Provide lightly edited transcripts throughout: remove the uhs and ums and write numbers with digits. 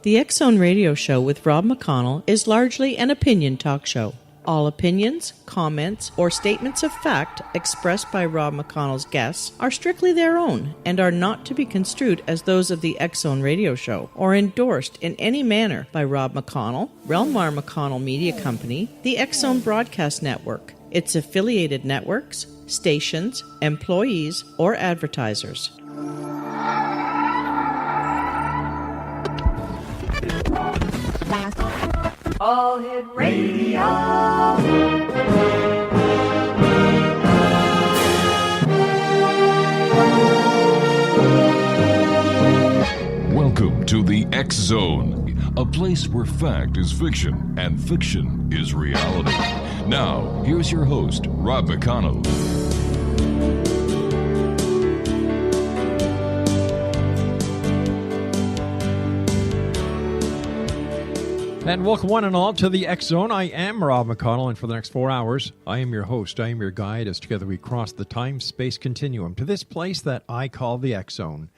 The X Zone Radio Show with Rob McConnell is largely an opinion talk show. All opinions, comments, or statements of fact expressed by Rob McConnell's guests are strictly their own and are not to be construed as those of the X Zone Radio Show or endorsed in any manner by Rob McConnell, rel-mar McConnell Media Company, the X Zone Broadcast Network, its affiliated networks, stations, employees, or advertisers. All Hit Radio. Welcome to the X Zone, a place where fact is fiction and fiction is reality. Now, here's your host, Rob McConnell. And welcome one and all to the X Zone. I am Rob McConnell, and for the next 4 hours, I am your host. I am your guide as together we cross the time-space continuum to this place that I call the X Zone.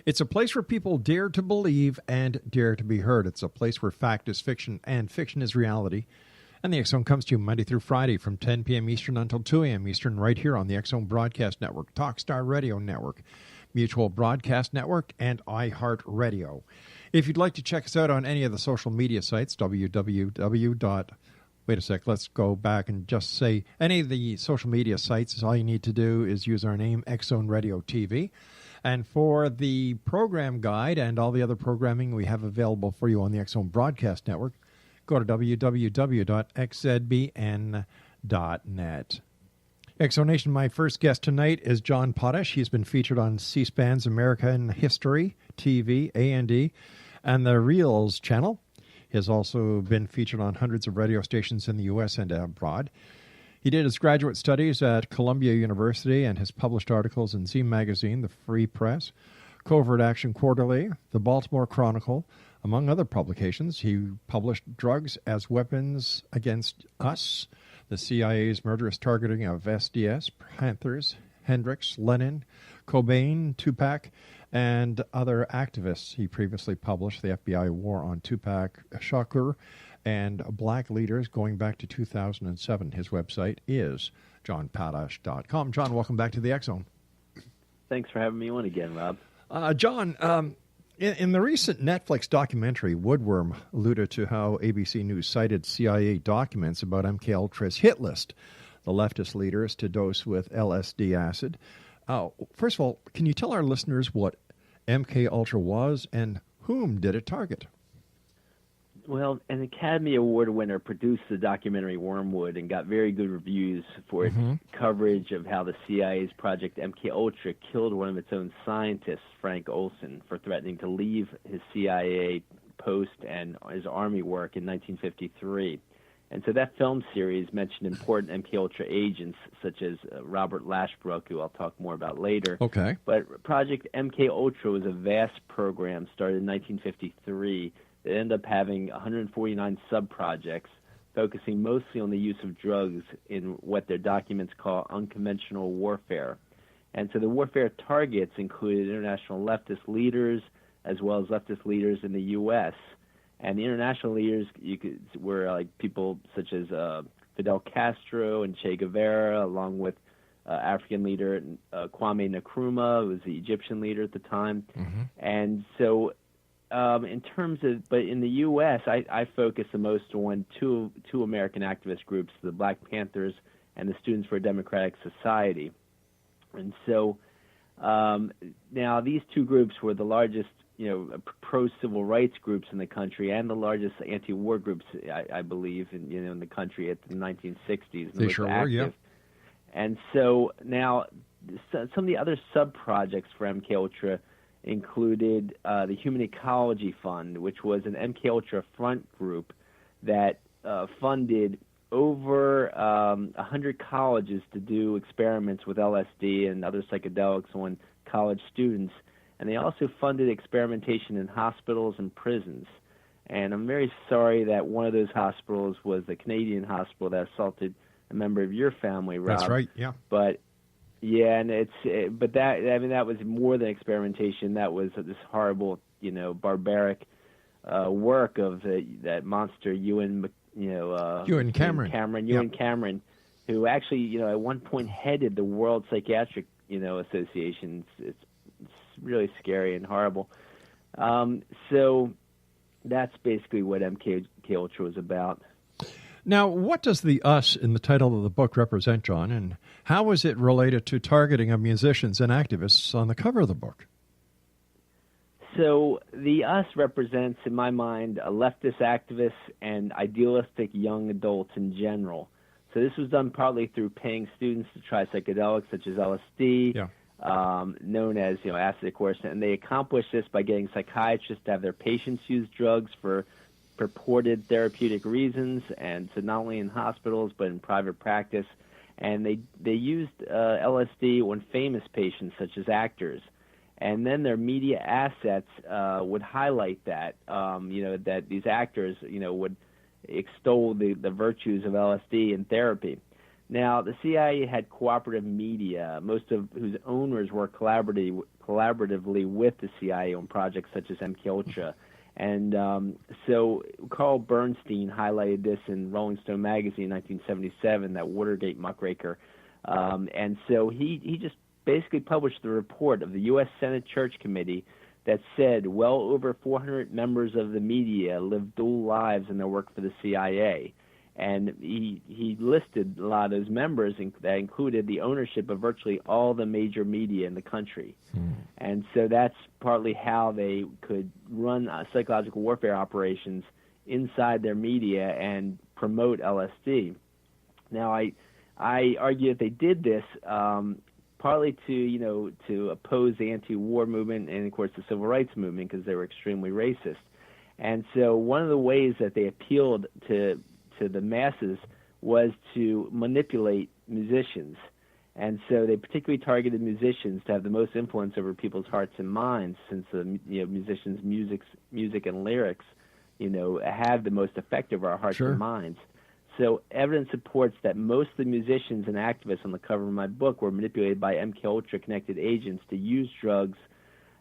It's a place where people dare to believe and dare to be heard. It's a place where fact is fiction and fiction is reality. And the X Zone comes to you Monday through Friday from 10 p.m. Eastern until 2 a.m. Eastern right here on the X Zone Broadcast Network, Talkstar Radio Network, Mutual Broadcast Network, and iHeartRadio. If you'd like to check us out on any of the social media sites, Wait a sec, let's go back and just say any of the social media sites, all you need to do is use our name, X Zone Radio TV. And for the program guide and all the other programming we have available for you on the X Zone Broadcast Network, go to www.xzbn.net. Exonation, my first guest tonight is John Potash. He's been featured on C-SPAN's American History, TV, A&E, and the Reelz Channel. He has also been featured on hundreds of radio stations in the U.S. and abroad. He did his graduate studies at Columbia University and has published articles in Z Magazine, The Free Press, Covert Action Quarterly, the Baltimore Chronicle, among other publications. He published Drugs as Weapons Against Us, the CIA's murderous targeting of SDS, Panthers, Hendrix, Lennon, Cobain, Tupac, and other activists. He previously published The FBI War on Tupac, Shakur, and Black Leaders going back to 2007. His website is johnpotash.com. John, welcome back to the X Zone. Thanks for having me on again, Rob. John, in the recent Netflix documentary, Woodworm alluded to how ABC News cited CIA documents about MKUltra's hit list, the leftist leaders to dose with LSD acid. First of all, can you tell our listeners what MKUltra was and whom did it target? Well, an Academy Award winner produced the documentary Wormwood and got very good reviews for its coverage of how the CIA's Project MKUltra killed one of its own scientists, Frank Olson, for threatening to leave his CIA post and his army work in 1953. And so that film series mentioned important MKUltra agents such as Robert Lashbrook, who I'll talk more about later. Okay. But Project MKUltra was a vast program started in 1953 that ended up having 149 sub-projects, focusing mostly on the use of drugs in what their documents call unconventional warfare. And so the warfare targets included international leftist leaders as well as leftist leaders in the U.S., and the international leaders were like people such as Fidel Castro and Che Guevara, along with African leader Kwame Nkrumah, who was the Egyptian leader at the time. And so in terms of, but in the U.S., I focus the most on two American activist groups, the Black Panthers and the Students for a Democratic Society. And so now these two groups were the largest pro-civil rights groups in the country and the largest anti-war groups, I believe, in the country at the 1960s. They sure were, yeah. And so now some of the other sub-projects for MKUltra included the Human Ecology Fund, which was an MKUltra front group that funded over 100 colleges to do experiments with LSD and other psychedelics on college students. And they also funded experimentation in hospitals and prisons. And I'm very sorry that one of those hospitals was the Canadian hospital that assaulted a member of your family, Rob. That's right, yeah. But yeah, and that was more than experimentation. That was this horrible, barbaric work of that monster Ewan Cameron, who actually at one point headed the World Psychiatric Association. It's really scary and horrible. So that's basically what MK Ultra was about. Now, what does the us in the title of the book represent, John, and how is it related to targeting of musicians and activists on the cover of the book? So the us represents, in my mind, leftist activists and idealistic young adults in general. So this was done partly through paying students to try psychedelics such as LSD, known as acid, of course, and they accomplished this by getting psychiatrists to have their patients use drugs for purported therapeutic reasons, and so not only in hospitals but in private practice. And they used LSD on famous patients such as actors. And then their media assets would highlight that, that these actors, would extol the virtues of LSD in therapy. Now, the CIA had cooperative media, most of whose owners worked collaboratively with the CIA on projects such as MK Ultra. And so Carl Bernstein highlighted this in Rolling Stone magazine in 1977, that Watergate muckraker. And so he just basically published the report of the U.S. Senate Church Committee that said well over 400 members of the media lived dual lives in their work for the CIA. And he listed a lot of those members that included the ownership of virtually all the major media in the country. And so that's partly how they could run psychological warfare operations inside their media and promote LSD. Now, I argue that they did this partly to oppose the anti-war movement and, of course, the civil rights movement, because they were extremely racist. And so one of the ways that they appealed to the masses was to manipulate musicians. And so they particularly targeted musicians to have the most influence over people's hearts and minds, since the musicians' music and lyrics, have the most effect over our hearts and minds. So evidence supports that most of the musicians and activists on the cover of my book were manipulated by MK Ultra connected agents to use drugs,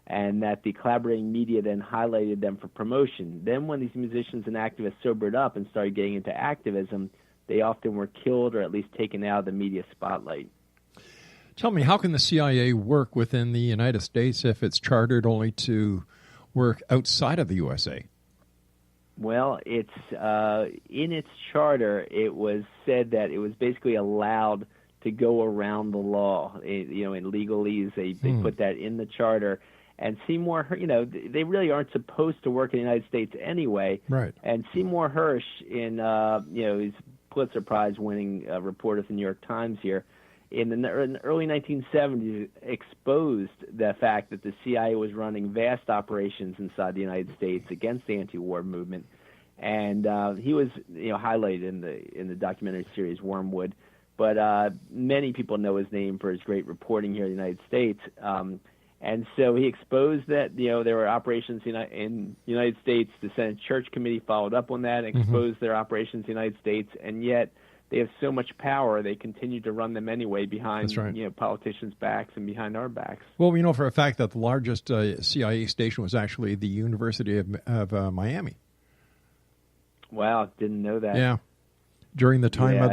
and that the collaborating media then highlighted them for promotion. Then when these musicians and activists sobered up and started getting into activism, they often were killed or at least taken out of the media spotlight. Tell me, how can the CIA work within the United States if it's chartered only to work outside of the USA? Well, it's in its charter, it was said that it was basically allowed to go around the law. In legalese, they put that in the charter. And Seymour, they really aren't supposed to work in the United States anyway. Right. And Seymour Hersh, in his Pulitzer Prize-winning reporter of the New York Times here, in the early 1970s, exposed the fact that the CIA was running vast operations inside the United States against the anti-war movement, and he was highlighted in the documentary series Wormwood. But many people know his name for his great reporting here in the United States. And so he exposed that there were operations in the United States. The Senate Church Committee followed up on that, exposed their operations in the United States, and yet they have so much power, they continue to run them anyway behind politicians' backs and behind our backs. Well, we know for a fact that the largest CIA station was actually the University of Miami. Wow, didn't know that. Yeah, during the time of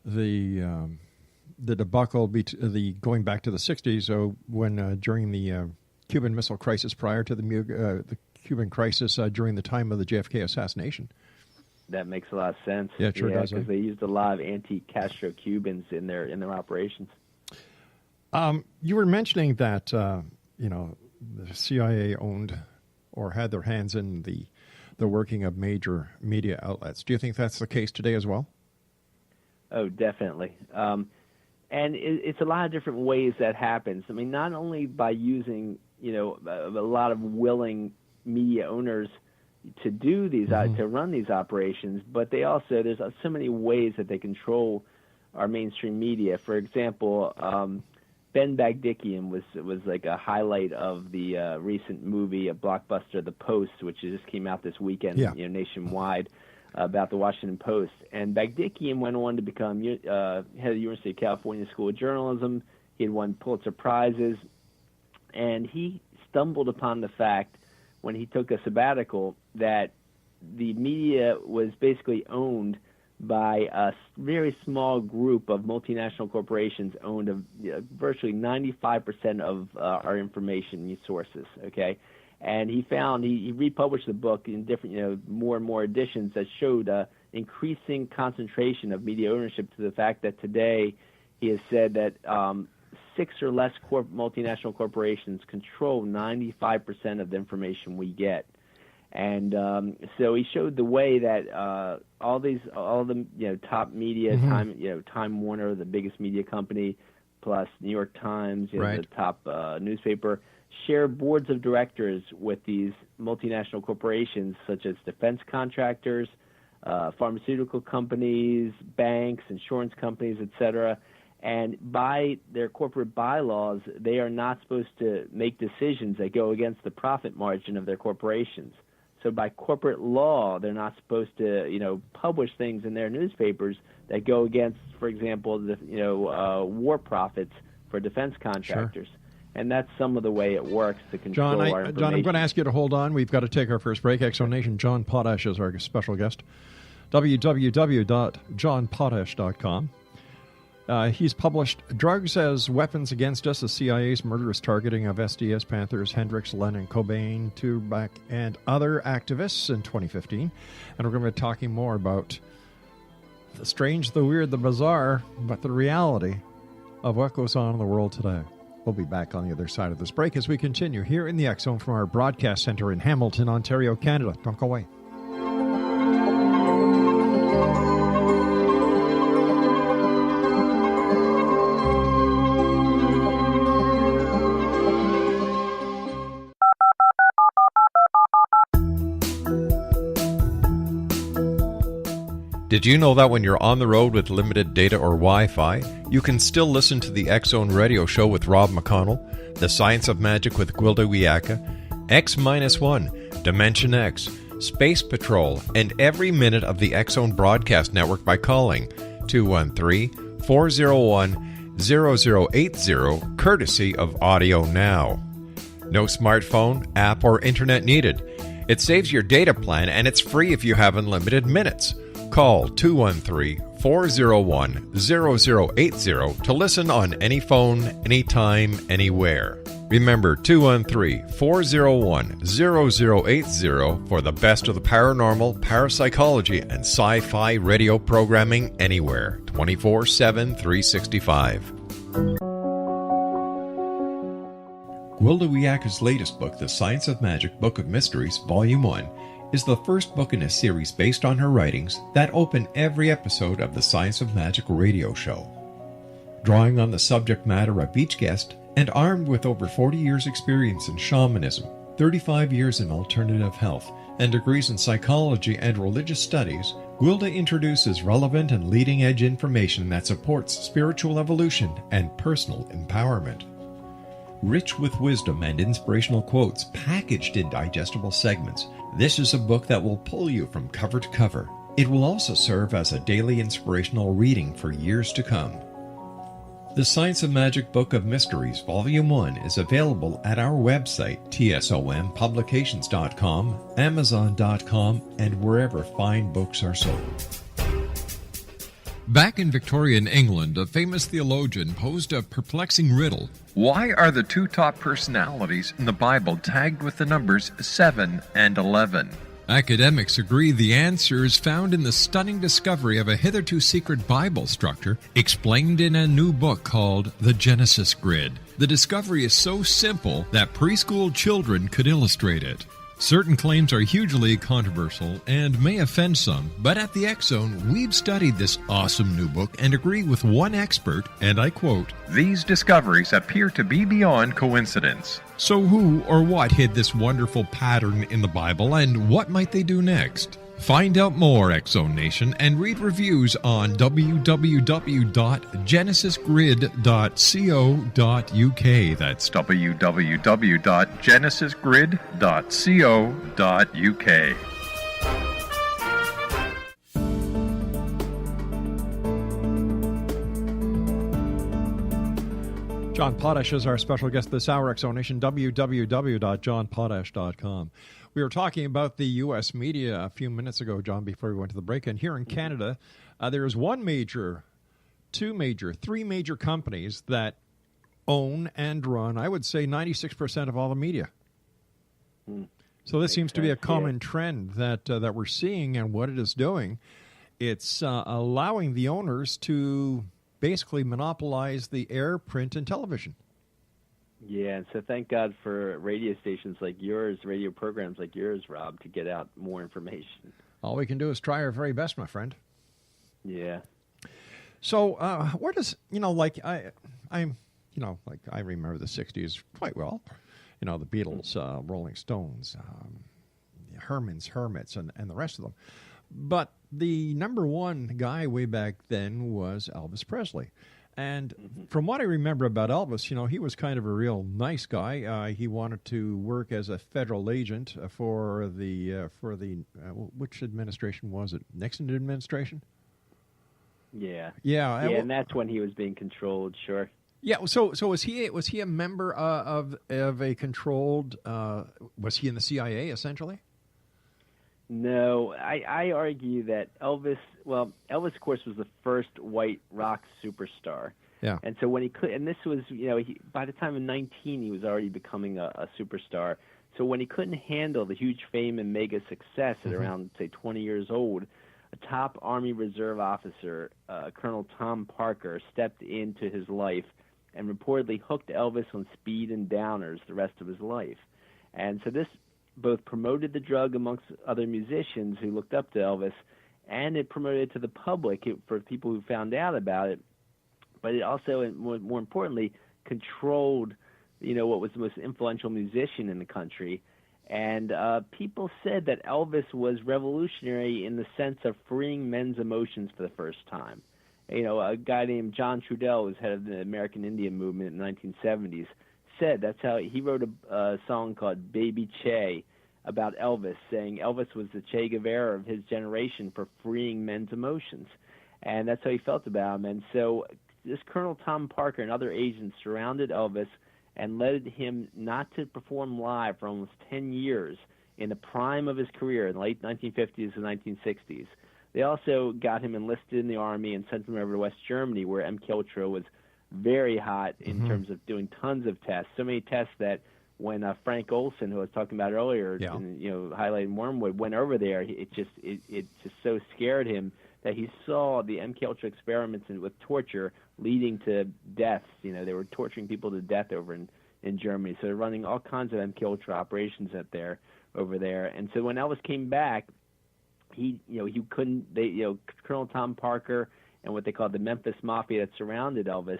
the debacle, going back to the 60s, so when during the Cuban Missile Crisis, prior to the Cuban crisis, during the time of the JFK assassination. That makes a lot of sense. Yeah, it sure does. Because they used a lot of anti-Castro Cubans in their operations. You were mentioning that the CIA owned or had their hands in the working of major media outlets. Do you think that's the case today as well? Oh, definitely. And it's a lot of different ways that happens. I mean, not only by using a lot of willing media owners to do these to run these operations, but there's so many ways that they control our mainstream media. For example, Ben Bagdikian was like a highlight of the recent movie, a blockbuster, The Post, which just came out this weekend, nationwide, about the Washington Post. And Bagdikian went on to become head of the University of California School of Journalism. He had won Pulitzer Prizes, and he stumbled upon the fact when he took a sabbatical that the media was basically owned by a very small group of multinational corporations owned virtually 95% of our information sources, okay? And he found, he republished the book in different, more and more editions that showed increasing concentration of media ownership to the fact that today he has said that 6 or less multinational corporations control 95% of the information we get. And so he showed the way that all the top media, Time Warner, the biggest media company, plus New York Times, the top newspaper, share boards of directors with these multinational corporations such as defense contractors, pharmaceutical companies, banks, insurance companies, etc. And by their corporate bylaws, they are not supposed to make decisions that go against the profit margin of their corporations. So by corporate law, they're not supposed to, publish things in their newspapers that go against, for example, the war profits for defense contractors. Sure. And that's some of the way it works to control our information. John, I'm going to ask you to hold on. We've got to take our first break. X Zone Nation, John Potash is our special guest. www.johnpotash.com. He's published Drugs as Weapons Against Us, the CIA's murderous targeting of SDS, Panthers, Hendrix, Lennon, Cobain, Tupac, and other activists in 2015. And we're going to be talking more about the strange, the weird, the bizarre, but the reality of what goes on in the world today. We'll be back on the other side of this break as we continue here in the X Zone from our broadcast center in Hamilton, Ontario, Canada. Don't go away. Did you know that when you're on the road with limited data or Wi-Fi, you can still listen to the X Zone Radio Show with Rob McConnell, The Science of Magic with Gwilda Wiyaka, X-1, Dimension X, Space Patrol, and every minute of the X Zone Broadcast Network by calling 213-401-0080, courtesy of Audio Now. No smartphone, app, or internet needed. It saves your data plan, and it's free if you have unlimited minutes. Call 213-401-0080 to listen on any phone, anytime, anywhere. Remember 213-401-0080 for the best of the paranormal, parapsychology, and sci-fi radio programming anywhere, 24/7, 365. Gwilda Wiyaka's latest book, The Science of Magic, Book of Mysteries, Volume 1, is the first book in a series based on her writings that open every episode of the Science of Magic radio show. Drawing on the subject matter of each guest, and armed with over 40 years' experience in shamanism, 35 years in alternative health, and degrees in psychology and religious studies, Gwilda introduces relevant and leading-edge information that supports spiritual evolution and personal empowerment. Rich with wisdom and inspirational quotes packaged in digestible segments, this is a book that will pull you from cover to cover. It will also serve as a daily inspirational reading for years to come. The Science of Magic Book of Mysteries, Volume 1 is available at our website, tsompublications.com, amazon.com, and wherever fine books are sold. Back in Victorian England, a famous theologian posed a perplexing riddle. Why are the two top personalities in the Bible tagged with the numbers 7 and 11? Academics agree the answer is found in the stunning discovery of a hitherto secret Bible structure explained in a new book called The Genesis Grid. The discovery is so simple that preschool children could illustrate it. Certain claims are hugely controversial and may offend some, but at the X Zone, we've studied this awesome new book and agree with one expert, and I quote, "These discoveries appear to be beyond coincidence." So who or what hid this wonderful pattern in the Bible, and what might they do next? Find out more, X Zone Nation, and read reviews on www.genesisgrid.co.uk. That's www.genesisgrid.co.uk. John Potash is our special guest this hour, Exonation, www.johnpotash.com. We were talking about the U.S. media a few minutes ago, John, before we went to the break. And here in Canada, there is one major, two major, three major companies that own and run, I would say, 96% of all the media. So this seems to be a common trend that we're seeing, and what it is doing, it's allowing the owners to basically monopolize the air, print, and television. Yeah, and so thank God for radio stations like yours, radio programs like yours, Rob, to get out more information. All we can do is try our very best, my friend. Yeah. So where does, I remember the 60s quite well. The Beatles, Rolling Stones, Herman's Hermits, and the rest of them. But the number one guy way back then was Elvis Presley. And from what I remember about Elvis, he was kind of a real nice guy. He wanted to work as a federal agent for the which administration was it? Nixon administration? Yeah. Yeah. And that's when he was being controlled, sure. Yeah, so was he a member of a controlled? Was he in the CIA essentially? No, I argue that Elvis, of course, was the first white rock superstar. Yeah. And so when he could, and this was, by the time of 19, he was already becoming a superstar. So when he couldn't handle the huge fame and mega success at around, say, 20 years old, a top Army Reserve officer, Colonel Tom Parker, stepped into his life and reportedly hooked Elvis on speed and downers the rest of his life. And so this both promoted the drug amongst other musicians who looked up to Elvis, and it promoted it to the public for people who found out about it. But it also, and more importantly, controlled, what was the most influential musician in the country. And people said that Elvis was revolutionary in the sense of freeing men's emotions for the first time. A guy named John Trudell, who was head of the American Indian movement in the 1970s, said that's how he wrote a song called Baby Che about Elvis, saying Elvis was the Che Guevara of his generation for freeing men's emotions. And that's how he felt about him. And so this Colonel Tom Parker and other agents surrounded Elvis and led him not to perform live for almost 10 years in the prime of his career in the late 1950s and 1960s. They also got him enlisted in the Army and sent him over to West Germany, where MKUltra was very hot in terms of doing tons of tests. So many tests that when Frank Olson, who I was talking about earlier, and, highlighting Wormwood, went over there, it just so scared him that he saw the MKUltra experiments with torture leading to deaths. They were torturing people to death over in Germany. So they're running all kinds of MKUltra operations over there. And so when Elvis came back, Colonel Tom Parker and what they called the Memphis Mafia that surrounded Elvis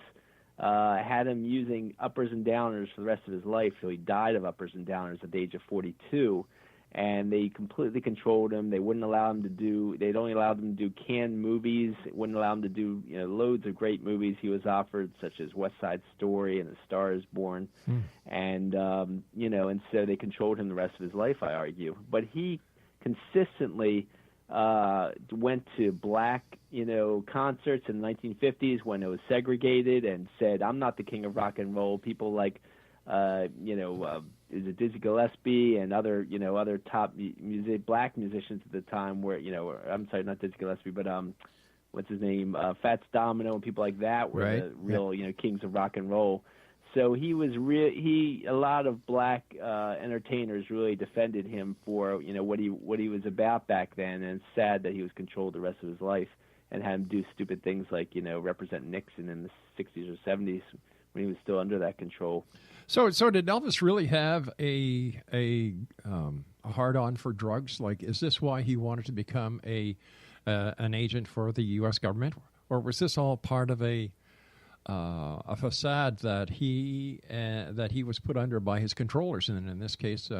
had him using uppers and downers for the rest of his life. So he died of uppers and downers at the age of 42. And they completely controlled him. They wouldn't allow him to do. They'd only allowed him to do canned movies. It wouldn't allow him to do loads of great movies he was offered, such as West Side Story and A Star Is Born, and and so they controlled him the rest of his life, I argue. But he consistently went to black concerts in the 1950s when it was segregated and said, "I'm not the king of rock and roll." People like is it Dizzy Gillespie and other top black musicians at the time I'm sorry, not Dizzy Gillespie, but what's his name, Fats Domino and people like that were the real kings of rock and roll. So he was a lot of black entertainers really defended him for what he was about back then, and it's sad that he was controlled the rest of his life and had him do stupid things like represent Nixon in the 60s or 70s when he was still under that control. So did Elvis really have a hard-on for drugs? Like, is this why he wanted to become an agent for the U.S. government, or was this all part of a facade that he was put under by his controllers, and in this case,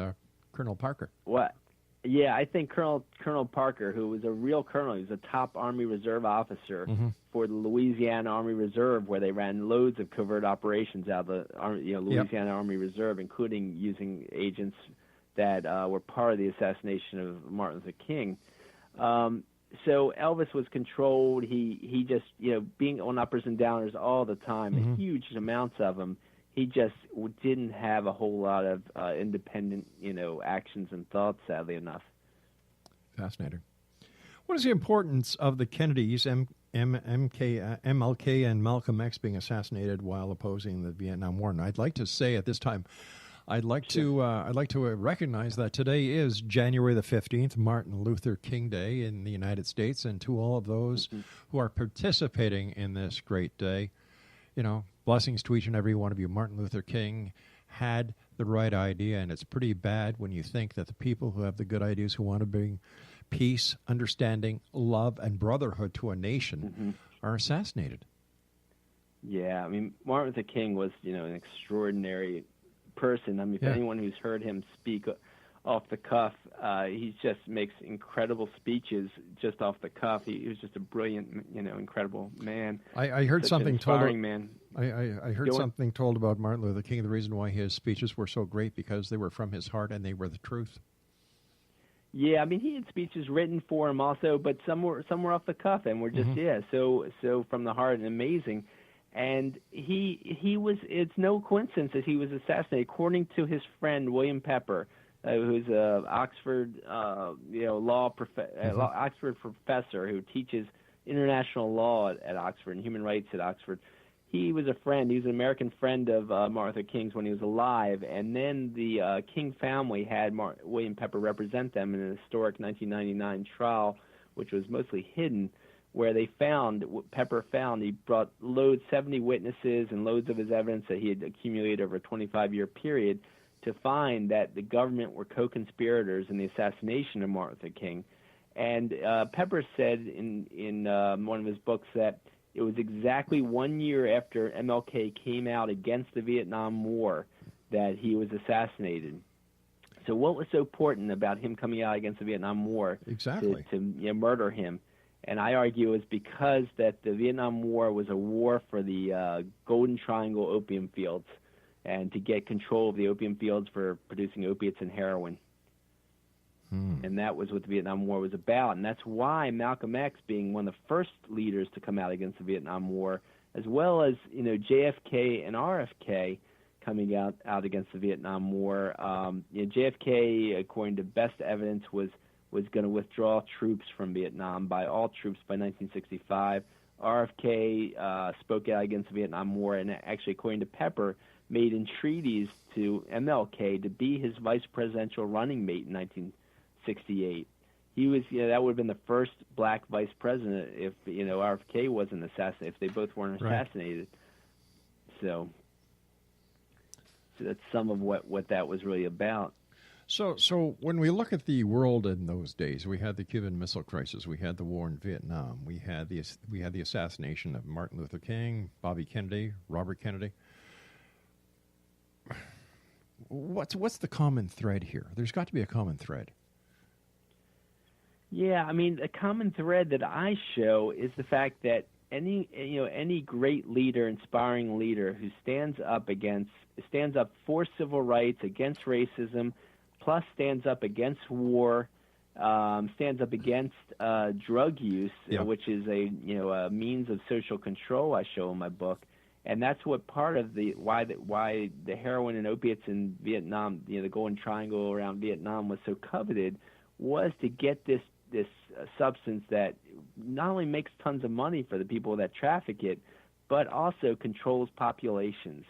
Colonel Parker? What? Yeah, I think Colonel Parker, who was a real colonel, he was a top Army Reserve officer for the Louisiana Army Reserve, where they ran loads of covert operations out of the Louisiana Army Reserve, including using agents that were part of the assassination of Martin Luther King. So Elvis was controlled. He just being on uppers and downers all the time, huge amounts of them. he just didn't have a whole lot of independent, actions and thoughts, sadly enough. Fascinating. What is the importance of the Kennedys, MLK and Malcolm X being assassinated while opposing the Vietnam War? And I'd like to say at this time, I'd like to recognize that today is January the 15th, Martin Luther King Day in the United States, and to all of those who are participating in this great day, blessings to each and every one of you. Martin Luther King had the right idea, and it's pretty bad when you think that the people who have the good ideas, who want to bring peace, understanding, love, and brotherhood to a nation are assassinated. Yeah, I mean, Martin Luther King was, an extraordinary person. I mean, if anyone who's heard him speak off the cuff, he just makes incredible speeches just off the cuff. He was just a brilliant, incredible man. I heard something told. Man. I heard something told about Martin Luther King. The reason why his speeches were so great because they were from his heart and they were the truth. Yeah, I mean, he had speeches written for him also, but some were off the cuff and were just so from the heart and amazing. And he was. It's no coincidence that he was assassinated, according to his friend William Pepper, who's a Oxford Oxford professor who teaches international law at Oxford and human rights at Oxford. He was a friend. He was an American friend of Martin Luther King's when he was alive. And then the King family had William Pepper represent them in an historic 1999 trial, which was mostly hidden, where Pepper found, he brought 70 witnesses and loads of his evidence that he had accumulated over a 25-year period to find that the government were co-conspirators in the assassination of Martin Luther King. And Pepper said in one of his books that it was exactly 1 year after MLK came out against the Vietnam War that he was assassinated. So what was so important about him coming out against the Vietnam War to murder him? And I argue is because that the Vietnam War was a war for the Golden Triangle opium fields and to get control of the opium fields for producing opiates and heroin. And that was what the Vietnam War was about. And that's why Malcolm X, being one of the first leaders to come out against the Vietnam War, as well as JFK and RFK coming out against the Vietnam War. JFK, according to best evidence, was going to withdraw troops from Vietnam all troops by 1965. RFK spoke out against the Vietnam War and actually, according to Pepper, made entreaties to MLK to be his vice presidential running mate in 1968. He was, that would have been the first black vice president if, RFK wasn't assassinated, if they both weren't assassinated. So that's some of what that was really about. So when we look at the world in those days, we had the Cuban Missile Crisis, we had the war in Vietnam, we had the assassination of Martin Luther King, Bobby Kennedy, Robert Kennedy. What's the common thread here? There's got to be a common thread. Yeah, I mean, a common thread that I show is the fact that any great leader, inspiring leader who stands up for civil rights, against racism, plus stands up against war, stands up against drug use, which is a means of social control. I show in my book, and that's what part of why the heroin and opiates in Vietnam, the Golden Triangle around Vietnam was so coveted, was to get this substance that not only makes tons of money for the people that traffic it, but also controls populations.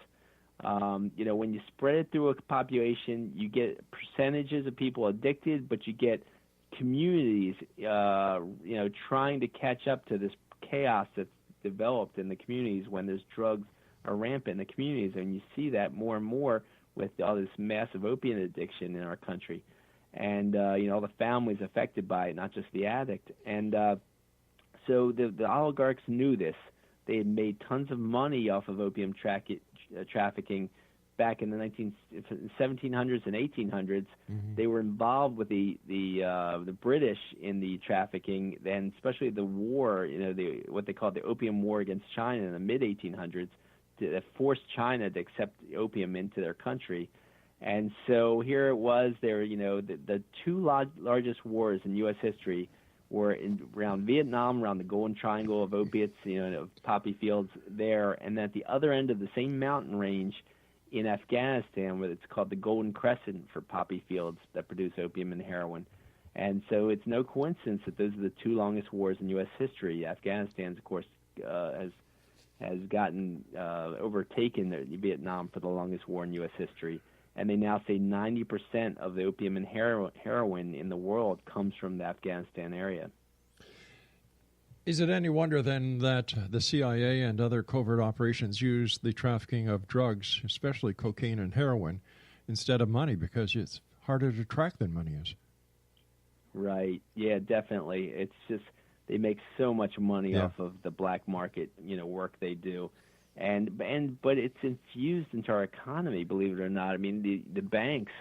When you spread it through a population, you get percentages of people addicted, but you get communities, trying to catch up to this chaos that's developed in the communities when there's drugs are rampant in the communities. And you see that more and more with all this massive opiate addiction in our country. And, all the families affected by it, not just the addict. And so the oligarchs knew this. They had made tons of money off of opium trafficking back in the 1700s and 1800s. Mm-hmm. They were involved with the British in the trafficking, and especially the war, what they called the Opium War against China in the mid-1800s, that forced China to accept opium into their country. And so here it was. There, the two largest wars in U.S. history were around Vietnam, around the Golden Triangle of opiates, of poppy fields there, and at the other end of the same mountain range in Afghanistan, where it's called the Golden Crescent for poppy fields that produce opium and heroin. And so it's no coincidence that those are the two longest wars in U.S. history. Afghanistan, of course, has gotten overtaken Vietnam for the longest war in U.S. history. And they now say 90% of the opium and heroin in the world comes from the Afghanistan area. Is it any wonder, then, that the CIA and other covert operations use the trafficking of drugs, especially cocaine and heroin, instead of money, because it's harder to track than money is? Right. Yeah, definitely. It's just they make so much money off of the black market, work they do. But it's infused into our economy, believe it or not. I mean, the banks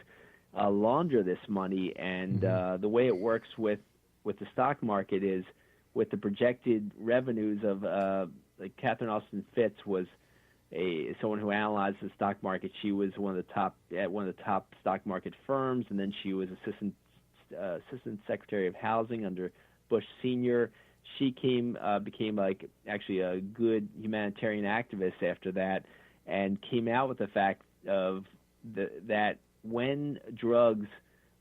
launder this money, and the way it works with the stock market is with the projected revenues of like Catherine Austin Fitts was someone who analyzed the stock market. She was one of the top stock market firms, and then she was assistant secretary of housing under Bush Sr. She became like actually a good humanitarian activist after that, and came out with the fact of that when drugs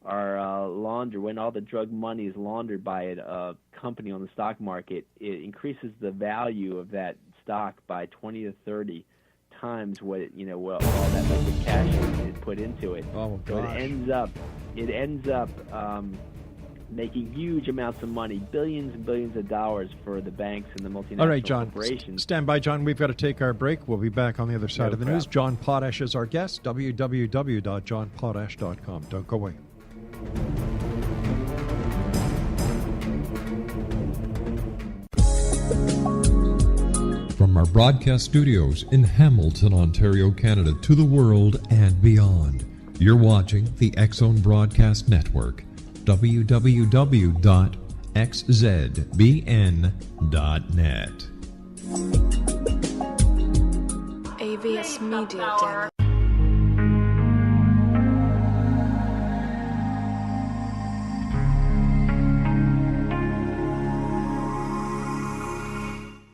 are laundered, when all the drug money is laundered by a company on the stock market, it increases the value of that stock by 20 to 30 times what all that liquid cash is put into it. Oh, so gosh. it ends up making huge amounts of money, billions and billions of dollars for the banks and the multinational All right, John. corporations. Stand by, John. We've got to take our break. We'll be back on the other side of the news. John Potash is our guest. www.johnpotash.com. Don't go away. From our broadcast studios in Hamilton, Ontario, Canada, to the world and beyond, you're watching the X-Zone Broadcast Network. www.xzbn.net. AVS Media Demo.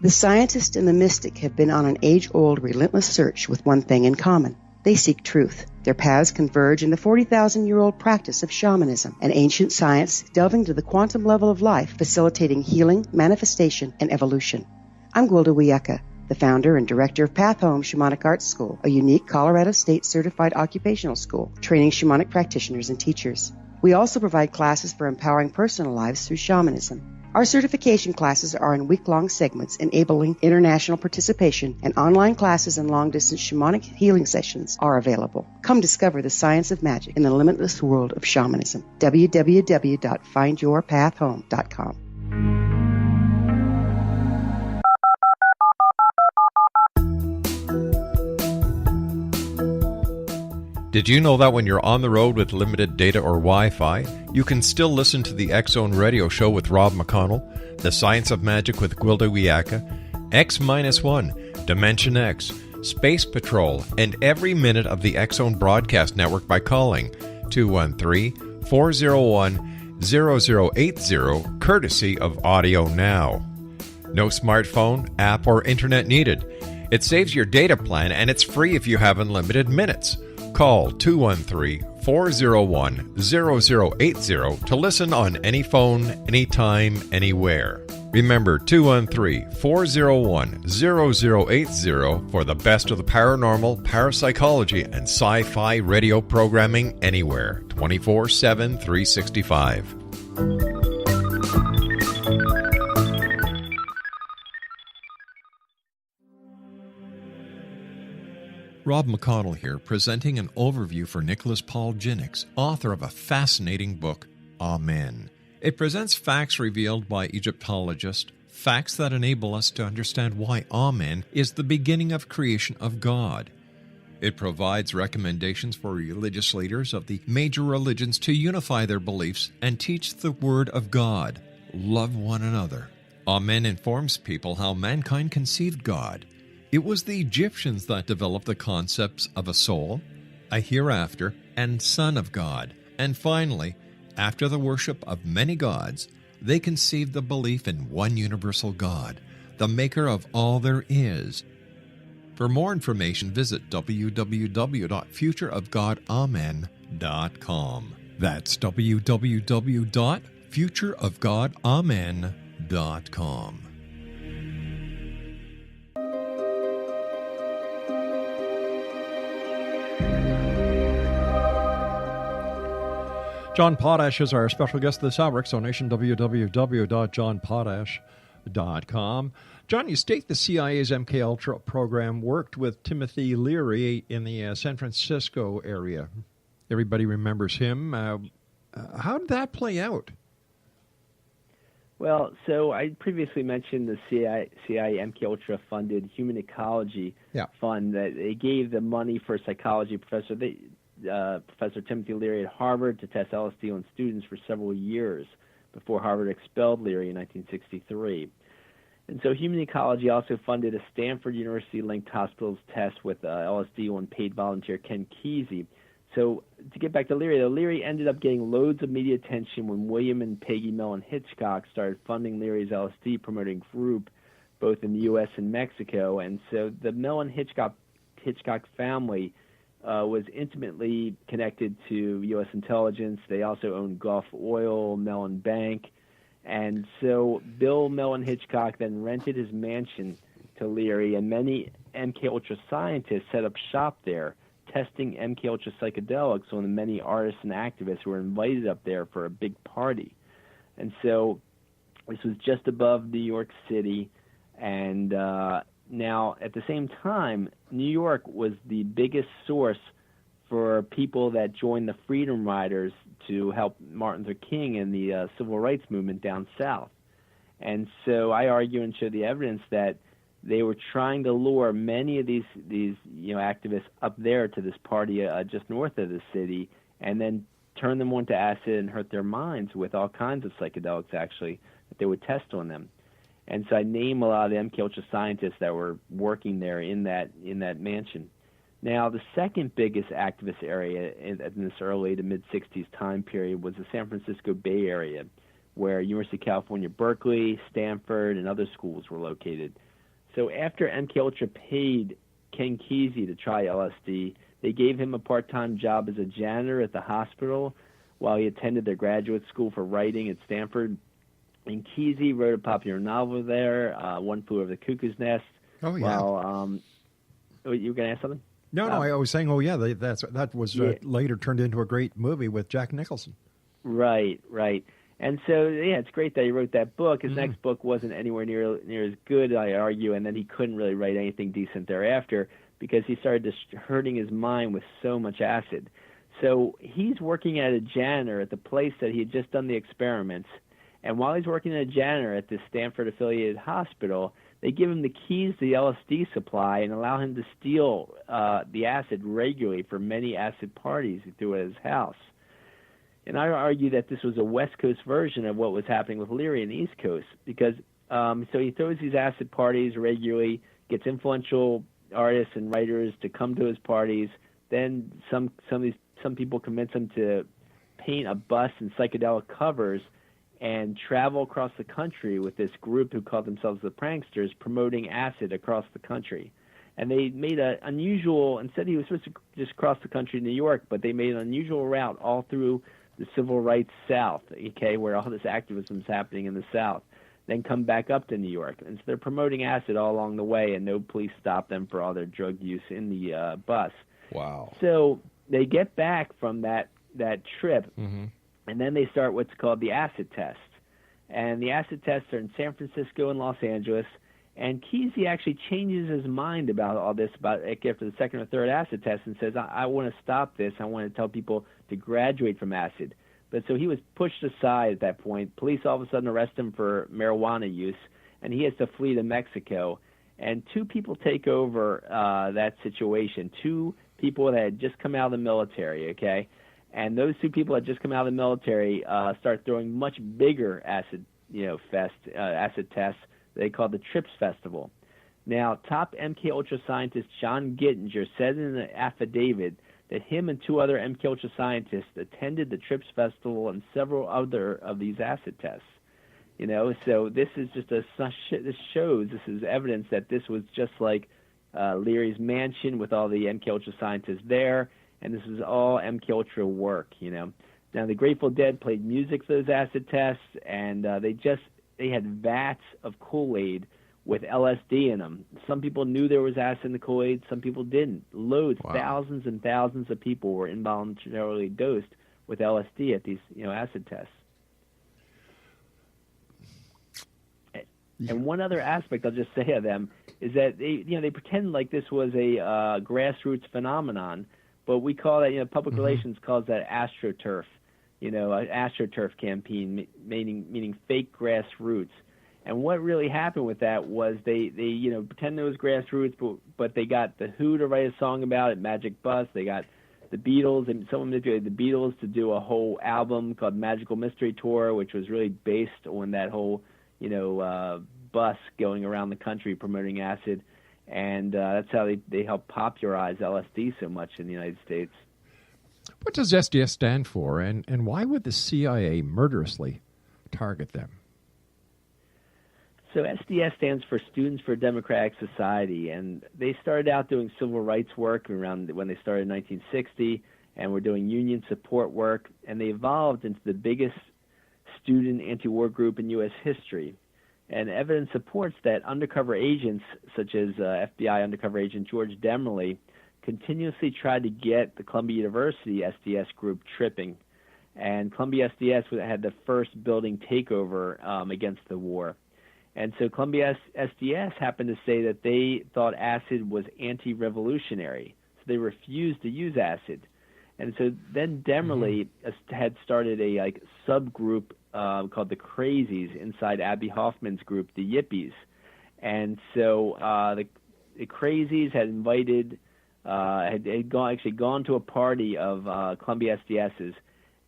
The scientist and the mystic have been on an age-old, relentless search with one thing in common. They seek truth. Their paths converge in the 40,000-year-old practice of shamanism, an ancient science delving to the quantum level of life, facilitating healing, manifestation, and evolution. I'm Gwilda Wiyaka, the founder and director of Path Home Shamanic Arts School, a unique Colorado State-certified occupational school, training shamanic practitioners and teachers. We also provide classes for empowering personal lives through shamanism. Our certification classes are in week-long segments enabling international participation, and online classes and long-distance shamanic healing sessions are available. Come discover the science of magic in the limitless world of shamanism. www.findyourpathhome.com. Did you know that when you're on the road with limited data or Wi-Fi, you can still listen to the X-Zone Radio Show with Rob McConnell, The Science of Magic with Gwilda Wiyaka, X-1, Dimension X, Space Patrol, and every minute of the X-Zone Broadcast Network by calling 213-401-0080, courtesy of Audio Now. No smartphone, app, or internet needed. It saves your data plan, and it's free if you have unlimited minutes. Call 213-401-0080 to listen on any phone, anytime, anywhere. Remember 213-401-0080 for the best of the paranormal, parapsychology, and sci-fi radio programming anywhere, 24/7, 365. Rob McConnell here, presenting an overview for Nicholas Paul Jennings, author of a fascinating book, Amen. It presents facts revealed by Egyptologists, facts that enable us to understand why Amen is the beginning of creation of God. It provides recommendations for religious leaders of the major religions to unify their beliefs and teach the Word of God. Love one another. Amen informs people how mankind conceived God. It was the Egyptians that developed the concepts of a soul, a hereafter, and Son of God. And finally, after the worship of many gods, they conceived the belief in one universal God, the maker of all there is. For more information, visit www.futureofgodamen.com. That's www.futureofgodamen.com. John Potash is our special guest this hour. Exonation, www.johnpotash.com. John, you state the CIA's MKUltra program worked with Timothy Leary in the San Francisco area. Everybody remembers him. How did that play out? Well, so I previously mentioned the CIA MKUltra funded Human Ecology Fund that they gave the money for a psychology professor. Professor Timothy Leary at Harvard to test LSD on students for several years before Harvard expelled Leary in 1963. And so Human Ecology also funded a Stanford University-linked hospitals test with LSD on paid volunteer Ken Kesey. So to get back to Leary, though, Leary ended up getting loads of media attention when William and Peggy Mellon Hitchcock started funding Leary's LSD promoting group both in the U.S. and Mexico. And so the Mellon Hitchcock family was intimately connected to U.S. intelligence. They also owned Gulf Oil, Mellon Bank. And so Bill Mellon Hitchcock then rented his mansion to Leary, and many MKUltra scientists set up shop there, testing MKUltra psychedelics on the many artists and activists who were invited up there for a big party. And so this was just above New York City, and now, at the same time, New York was the biggest source for people that joined the Freedom Riders to help Martin Luther King and the civil rights movement down south. And so I argue and show the evidence that they were trying to lure many of these activists up there to this party just north of the city, and then turn them onto acid and hurt their minds with all kinds of psychedelics, actually, that they would test on them. And so I name a lot of the MKUltra scientists that were working there in that mansion. Now, the second biggest activist area in this early to mid-'60s time period was the San Francisco Bay Area, where University of California, Berkeley, Stanford, and other schools were located. So after MKUltra paid Ken Kesey to try LSD, they gave him a part-time job as a janitor at the hospital while he attended their graduate school for writing at Stanford. And Kesey wrote a popular novel there, One Flew Over the Cuckoo's Nest. Oh, yeah. While, you were going to ask something? No, I was saying, that was later turned into a great movie with Jack Nicholson. Right. And so, it's great that he wrote that book. His next book wasn't anywhere near as good, I argue, and then he couldn't really write anything decent thereafter because he started just hurting his mind with so much acid. So he's working as a janitor at the place that he had just done the experiments. And while he's working as a janitor at this Stanford-affiliated hospital, they give him the keys to the LSD supply and allow him to steal the acid regularly for many acid parties he threw at his house. And I argue that this was a West Coast version of what was happening with Leary in the East Coast, because so he throws these acid parties regularly, gets influential artists and writers to come to his parties. Then some people convince him to paint a bus in psychedelic covers and travel across the country with this group who called themselves the Pranksters, promoting acid across the country. And they made an unusual, instead he was supposed to just cross the country to New York, but they made an unusual route all through the civil rights South, where all this activism is happening in the South, then come back up to New York. And so they're promoting acid all along the way, and no police stop them for all their drug use in the bus. Wow. So they get back from that trip, and then they start what's called the acid test. And the acid tests are in San Francisco and Los Angeles. And Kesey actually changes his mind about all this after the second or third acid test and says, I want to stop this. I want to tell people to graduate from acid. But so he was pushed aside at that point. Police all of a sudden arrest him for marijuana use, and he has to flee to Mexico. And two people take over that situation, two people that had just come out of the military, And those two people that just come out of the military start throwing much bigger acid tests they called the TRIPS Festival. Now, top MKUltra scientist John Gittinger said in an affidavit that him and two other MKUltra scientists attended the TRIPS Festival and several other of these acid tests. So this is just this is evidence that this was just like Leary's mansion with all the MKUltra scientists there, and this is all MKUltra work, you know. Now, the Grateful Dead played music for those acid tests, and they had vats of Kool-Aid with LSD in them. Some people knew there was acid in the Kool-Aid, some people didn't. Loads, Wow. thousands and thousands of people were involuntarily dosed with LSD at these, you know, acid tests. And one other aspect I'll just say of them is that they pretend like this was a grassroots phenomenon, but we call that, public relations calls that AstroTurf, an AstroTurf campaign, meaning fake grassroots. And what really happened with that was they pretend it was grassroots, but they got the Who to write a song about it, Magic Bus. They got the Beatles, and someone manipulated the Beatles to do a whole album called Magical Mystery Tour, which was really based on that whole, bus going around the country promoting acid. And that's how they helped popularize LSD so much in the United States. What does SDS stand for, and why would the CIA murderously target them? So SDS stands for Students for a Democratic Society, and they started out doing civil rights work around when they started in 1960, and were doing union support work, and they evolved into the biggest student anti-war group in U.S. history. And evidence supports that undercover agents, such as FBI undercover agent George Demerly, continuously tried to get the Columbia University SDS group tripping. And Columbia SDS had the first building takeover against the war. And so Columbia SDS happened to say that they thought acid was anti-revolutionary, so they refused to use acid. And so then Demerly had started a subgroup called the Crazies inside Abby Hoffman's group, the Yippies. And so the Crazies had invited, had gone to a party of Columbia SDS's.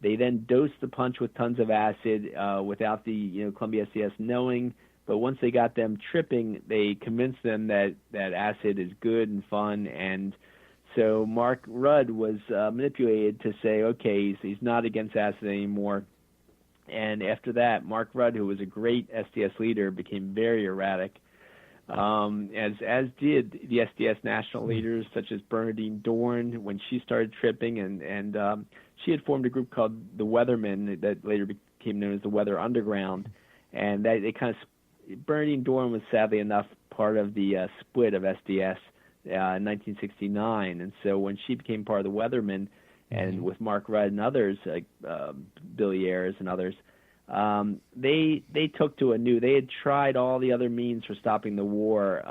They then dosed the punch with tons of acid without the Columbia SDS knowing. But once they got them tripping, they convinced them that acid is good and fun. And so Mark Rudd was manipulated to say, okay, he's not against acid anymore. And after that, Mark Rudd, who was a great SDS leader, became very erratic, as did the SDS national leaders, such as Bernadine Dorn, when she started tripping. And she had formed a group called the Weathermen that later became known as the Weather Underground. And they kind of Bernadine Dorn was, sadly enough, part of the split of SDS in 1969. And so when she became part of the Weathermen, and with Mark Rudd and others, like Billy Ayers and others, they took to they had tried all the other means for stopping the war,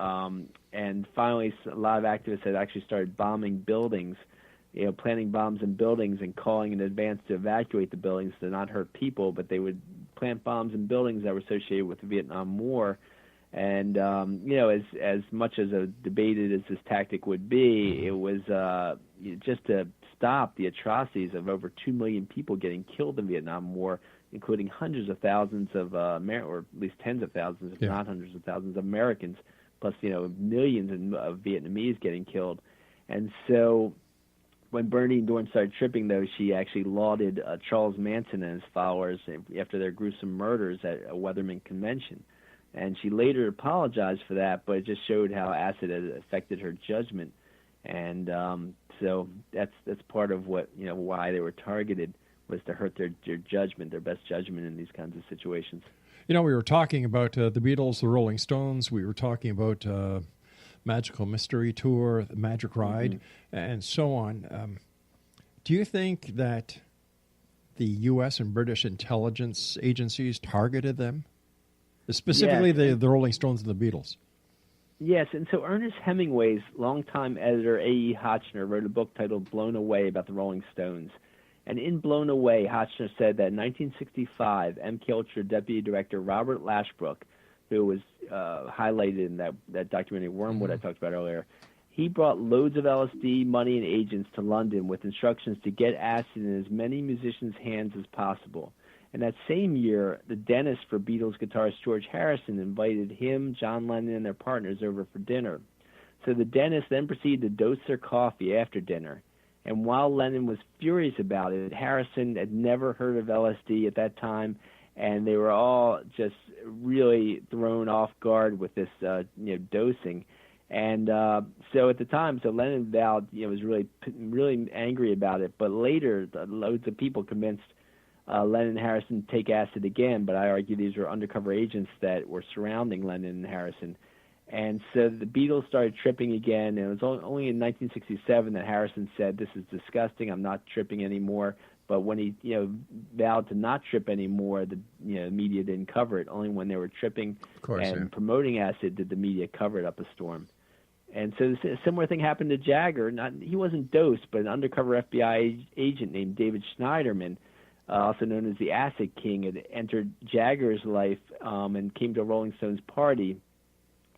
and finally a lot of activists had actually started bombing buildings, planting bombs in buildings and calling in advance to evacuate the buildings to not hurt people, but they would plant bombs in buildings that were associated with the Vietnam War. And, as much as debated as this tactic would be, it was just to stop the atrocities of over 2 million people getting killed in the Vietnam War, including hundreds of thousands of, or at least tens of thousands, if not hundreds of thousands of Americans, plus, millions of Vietnamese getting killed. And so when Bernadine Dorn started tripping, though, she actually lauded Charles Manson and his followers after their gruesome murders at a Weatherman convention. And she later apologized for that, but it just showed how acid had affected her judgment. And so that's part of what, why they were targeted, was to hurt their judgment, their best judgment in these kinds of situations. We were talking about the Beatles, the Rolling Stones. We were talking about Magical Mystery Tour, the Magic Ride, and so on. Do you think that the U.S. and British intelligence agencies targeted them? Specifically the Rolling Stones and the Beatles. Yes, and so Ernest Hemingway's longtime editor, A.E. Hotchner, wrote a book titled Blown Away about the Rolling Stones. And in Blown Away, Hotchner said that in 1965, MKUltra Deputy Director Robert Lashbrook, who was highlighted in that documentary Wormwood I talked about earlier, he brought loads of LSD, money, and agents to London with instructions to get acid in as many musicians' hands as possible. And that same year, the dentist for Beatles guitarist George Harrison invited him, John Lennon, and their partners over for dinner. So the dentist then proceeded to dose their coffee after dinner. And while Lennon was furious about it, Harrison had never heard of LSD at that time, and they were all just really thrown off guard with this dosing. And so at the time, Lennon vowed, was really angry about it. But later, loads of people convinced Lennon and Harrison to take acid again. But I argue these were undercover agents that were surrounding Lennon and Harrison. And so the Beatles started tripping again. And it was only in 1967 that Harrison said, "This is disgusting. I'm not tripping anymore." But when he, vowed to not trip anymore, the media didn't cover it. Only when they were tripping promoting acid did the media cover it up a storm. And so a similar thing happened to Jagger. He wasn't dosed, but an undercover FBI agent named David Schneiderman, also known as the Acid King, had entered Jagger's life and came to a Rolling Stones party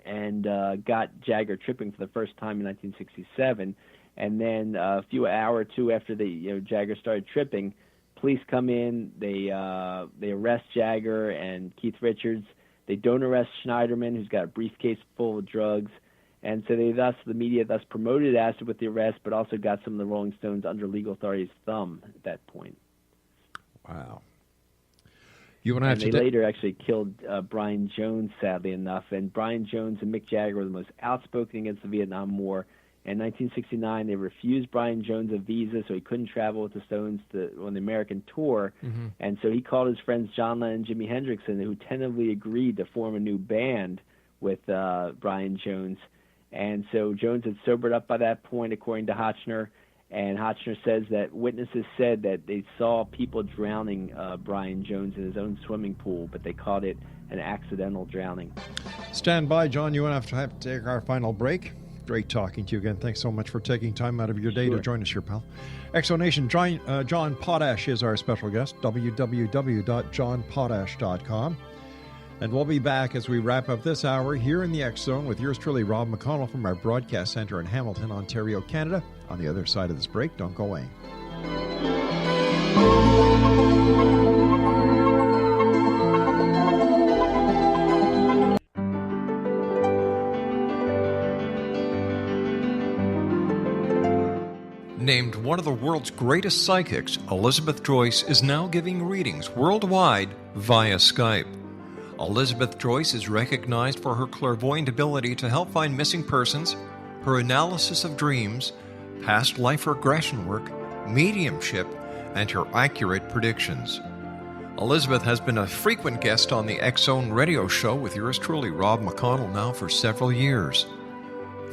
and got Jagger tripping for the first time in 1967. And then a hour or two after Jagger started tripping, police come in. They arrest Jagger and Keith Richards. They don't arrest Schneiderman, who's got a briefcase full of drugs. And so the media thus promoted acid with the arrest, but also got some of the Rolling Stones under legal authority's thumb at that point. Wow. They later actually killed Brian Jones, sadly enough. And Brian Jones and Mick Jagger were the most outspoken against the Vietnam War. In 1969, they refused Brian Jones a visa, so he couldn't travel with the Stones on the American tour. Mm-hmm. And so he called his friends John Lennon and Jimi Hendrix, who tentatively agreed to form a new band with Brian Jones. And so Jones had sobered up by that point, according to Hotchner. And Hotchner says that witnesses said that they saw people drowning Brian Jones in his own swimming pool, but they called it an accidental drowning. Stand by, John. You won't have to take our final break. Great talking to you again. Thanks so much for taking time out of your day to join us here, pal. Exonation, John Potash is our special guest, www.johnpotash.com. And we'll be back as we wrap up this hour here in the X Zone with yours truly, Rob McConnell, from our broadcast center in Hamilton, Ontario, Canada. On the other side of this break, don't go away. Named one of the world's greatest psychics, Elizabeth Joyce is now giving readings worldwide via Skype. Elizabeth Joyce is recognized for her clairvoyant ability to help find missing persons, her analysis of dreams, past life regression work, mediumship, and her accurate predictions. Elizabeth has been a frequent guest on the X Zone radio show with yours truly, Rob McConnell, now for several years.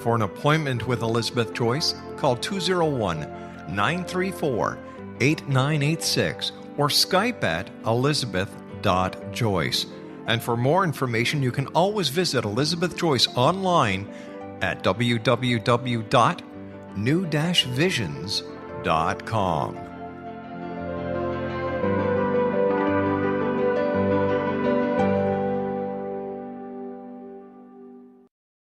For an appointment with Elizabeth Joyce, call 201-934-8986 or Skype at elizabeth.joyce. And for more information, you can always visit Elizabeth Joyce online at www.new-visions.com.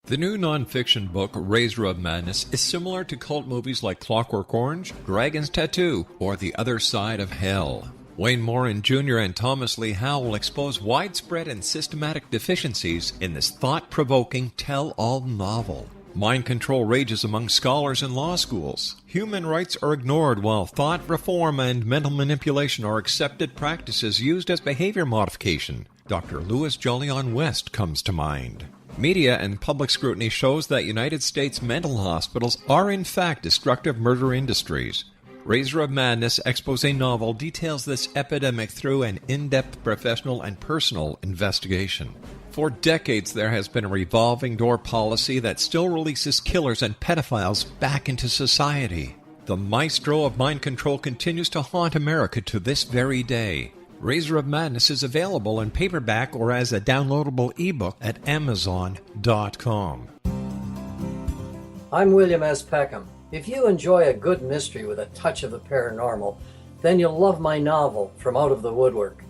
The new nonfiction book, Razor of Madness, is similar to cult movies like Clockwork Orange, Dragon's Tattoo, or The Other Side of Hell. Wayne Morin Jr. and Thomas Lee Howell will expose widespread and systematic deficiencies in this thought-provoking tell-all novel. Mind control rages among scholars in law schools. Human rights are ignored while thought reform and mental manipulation are accepted practices used as behavior modification. Dr. Louis Jolyon West comes to mind. Media and public scrutiny shows that United States mental hospitals are in fact destructive murder industries. Razor of Madness expose novel details this epidemic through an in-depth professional and personal investigation. For decades, there has been a revolving door policy that still releases killers and pedophiles back into society. The maestro of mind control continues to haunt America to this very day. Razor of Madness is available in paperback or as a downloadable ebook at Amazon.com. I'm William S. Peckham. If you enjoy a good mystery with a touch of the paranormal, then you'll love my novel, From Out of the Woodwork.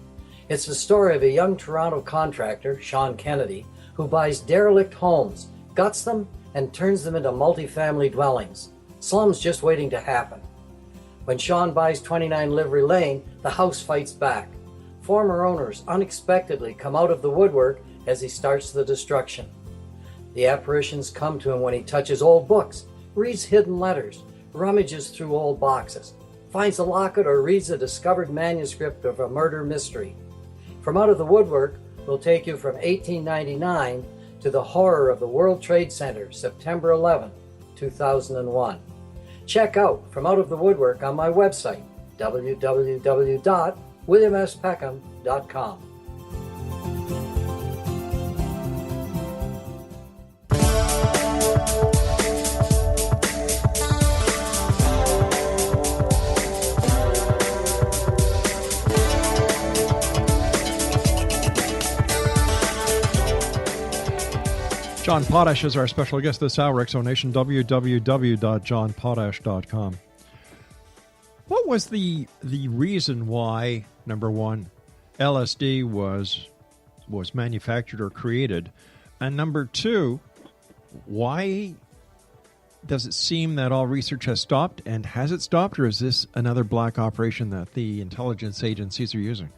It's the story of a young Toronto contractor, Sean Kennedy, who buys derelict homes, guts them, and turns them into multi-family dwellings. Slums just waiting to happen. When Sean buys 29 Livery Lane, the house fights back. Former owners unexpectedly come out of the woodwork as he starts the destruction. The apparitions come to him when he touches old books, reads hidden letters, rummages through old boxes, finds a locket, or reads a discovered manuscript of a murder mystery. From Out of the Woodwork will take you from 1899 to the horror of the World Trade Center, September 11, 2001. Check out From Out of the Woodwork on my website, www.williamspeckham.com. John Potash is our special guest this hour. XONation, www.johnpotash.com. What was the reason why, number one, LSD was manufactured or created? And number two, why does it seem that all research has stopped? And has it stopped, or is this another black operation that the intelligence agencies are using?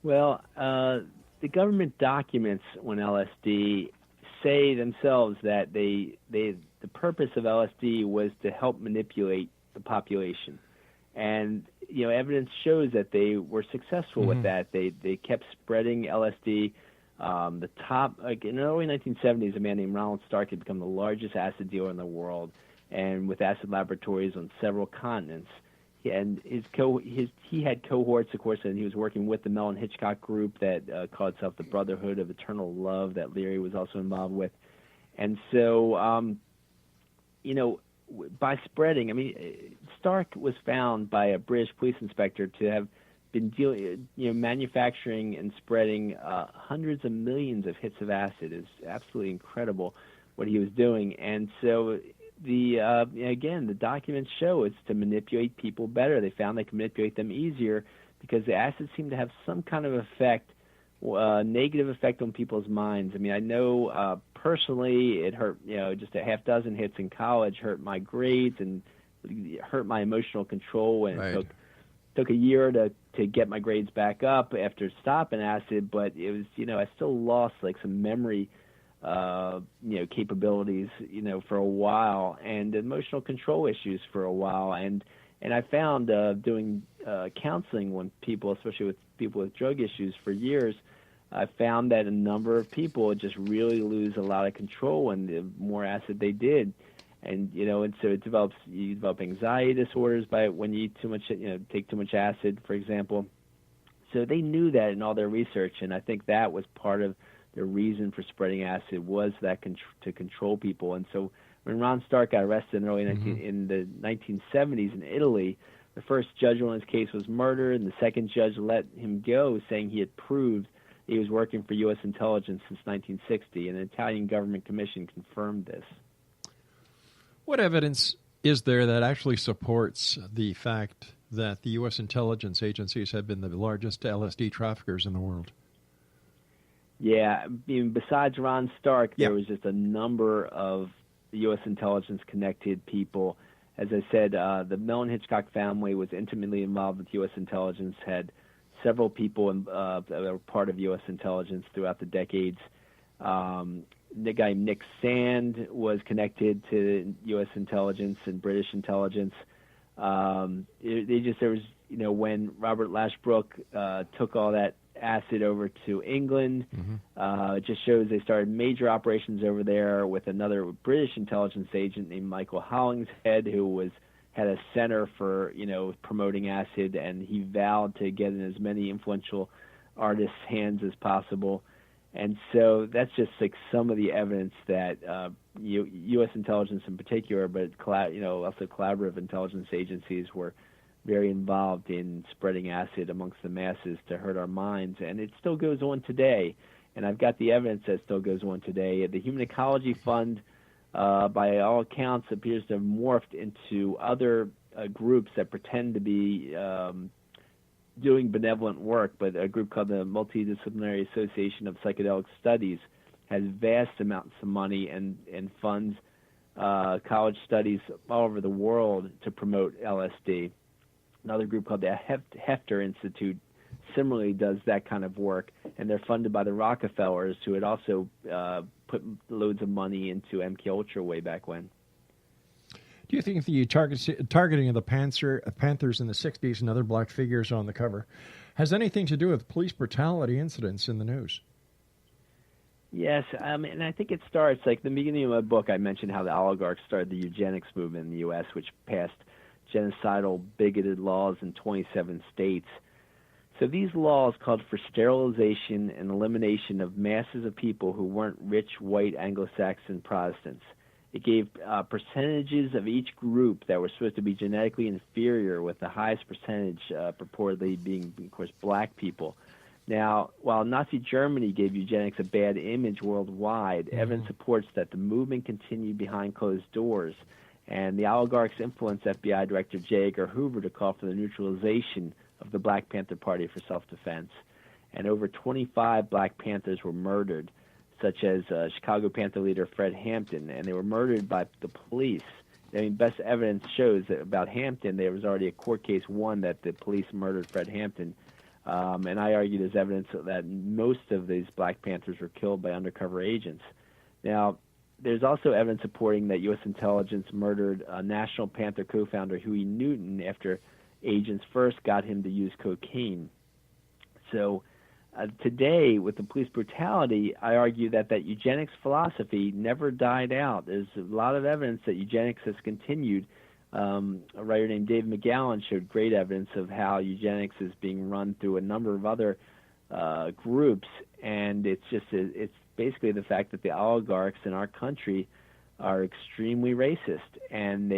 Well, the government documents on LSD say themselves that the purpose of LSD was to help manipulate the population, and evidence shows that they were successful with that. They kept spreading LSD. In the early 1970s, a man named Ronald Stark had become the largest acid dealer in the world, and with acid laboratories on several continents. And he had cohorts, of course, and he was working with the Mellon Hitchcock group that called itself the Brotherhood of Eternal Love that Leary was also involved with. And so, by spreading, Stark was found by a British police inspector to have been manufacturing and spreading hundreds of millions of hits of acid. It's absolutely incredible what he was doing. And so the documents show it's to manipulate people better. They found they could manipulate them easier because the acid seemed to have some kind of effect, negative effect on people's minds. I know personally it hurt, just a half dozen hits in college hurt my grades and hurt my emotional control, and it took a year to get my grades back up after stopping acid, but it was, I still lost like some memory capabilities, for a while, and emotional control issues for a while. And I found doing counseling when people, especially with people with drug issues for years, I found that a number of people just really lose a lot of control and the more acid they did. And, and so you develop anxiety disorders when you eat too much, take too much acid, for example. So they knew that in all their research, and I think that was part of the reason for spreading acid was that to control people. And so when Ron Stark got arrested in the 1970s in Italy, the first judge on his case was murdered, and the second judge let him go, saying he had proved he was working for U.S. intelligence since 1960. An Italian government commission confirmed this. What evidence is there that actually supports the fact that the U.S. intelligence agencies have been the largest LSD traffickers in the world? Yeah, besides Ron Stark, there was just a number of U.S. intelligence-connected people. As I said, the Mellon Hitchcock family was intimately involved with U.S. intelligence, had several people that were part of U.S. intelligence throughout the decades. The guy Nick Sand was connected to U.S. intelligence and British intelligence. When Robert Lashbrook took all that acid over to England, it just shows they started major operations over there with another British intelligence agent named Michael Hollingshead, who had a center for promoting acid, and he vowed to get in as many influential artists' hands as possible. And so that's just like some of the evidence that U.S. intelligence in particular, but also collaborative intelligence agencies were very involved in spreading acid amongst the masses to hurt our minds. And it still goes on today. And I've got the evidence that still goes on today. The Human Ecology Fund, by all accounts, appears to have morphed into other groups that pretend to be doing benevolent work, but a group called the Multidisciplinary Association of Psychedelic Studies has vast amounts of money and funds college studies all over the world to promote LSD. Another group called the Hefter Institute similarly does that kind of work, and they're funded by the Rockefellers, who had also put loads of money into MKUltra way back when. Do you think the targeting of the Panthers in the 60s and other black figures on the cover has anything to do with police brutality incidents in the news? Yes, and I think it starts, like the beginning of my book, I mentioned how the oligarchs started the eugenics movement in the U.S., which passed genocidal, bigoted laws in 27 states. So these laws called for sterilization and elimination of masses of people who weren't rich, white, Anglo-Saxon Protestants. It gave percentages of each group that were supposed to be genetically inferior, with the highest percentage purportedly being, of course, black people. Now, while Nazi Germany gave eugenics a bad image worldwide, evidence supports that the movement continued behind closed doors, and the oligarchs influenced FBI Director J. Edgar Hoover to call for the neutralization of the Black Panther Party for self-defense. And over 25 Black Panthers were murdered, such as Chicago Panther leader Fred Hampton, and they were murdered by the police. I mean, best evidence shows that about Hampton, there was already a court case won that the police murdered Fred Hampton. And I argue there's evidence that most of these Black Panthers were killed by undercover agents. Now, there's also evidence supporting that U.S. intelligence murdered National Panther co-founder Huey Newton after agents first got him to use cocaine. So today, with the police brutality, I argue that eugenics philosophy never died out. There's a lot of evidence that eugenics has continued. A writer named Dave McGowan showed great evidence of how eugenics is being run through a number of other groups, and it's basically the fact that the oligarchs in our country are extremely racist, and